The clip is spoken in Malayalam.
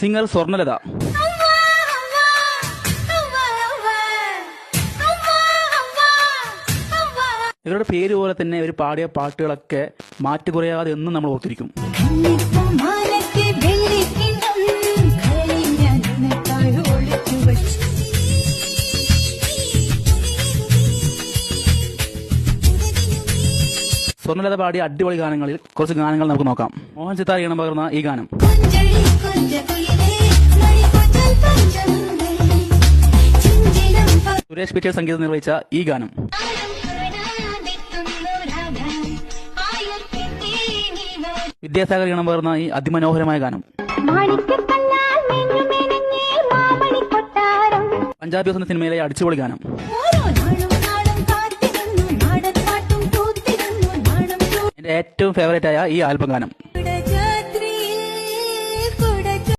സിംഗർ സ്വർണ്ണലത. ഇവരുടെ പേര് പോലെ തന്നെ ഇവർ പാടിയ പാട്ടുകളൊക്കെ മാറ്റുകുറയാതെ എന്നും നമ്മൾ ഓർത്തിരിക്കും. സ്വർണ്ണലത പാടിയ അടിപൊളി ഗാനങ്ങളിൽ കുറച്ച് ഗാനങ്ങൾ നമുക്ക് നോക്കാം. മോഹൻ സിത്താർ ഈണം പകർന്ന ഈ ഗാനം, സുരേഷ് പിറ്റേൽ സംഗീതം നിർവഹിച്ച ഈ ഗാനം, വിദ്യാസാഗർ ഈണം പകർന്ന ഈ അതിമനോഹരമായ ഗാനം, പഞ്ചാബി എന്ന സിനിമയിലെ അടിച്ചുപൊളി ഗാനം, എന്റെ ഏറ്റവും ഫേവറേറ്റ് ആയ ഈ ആൽബം ഗാനം.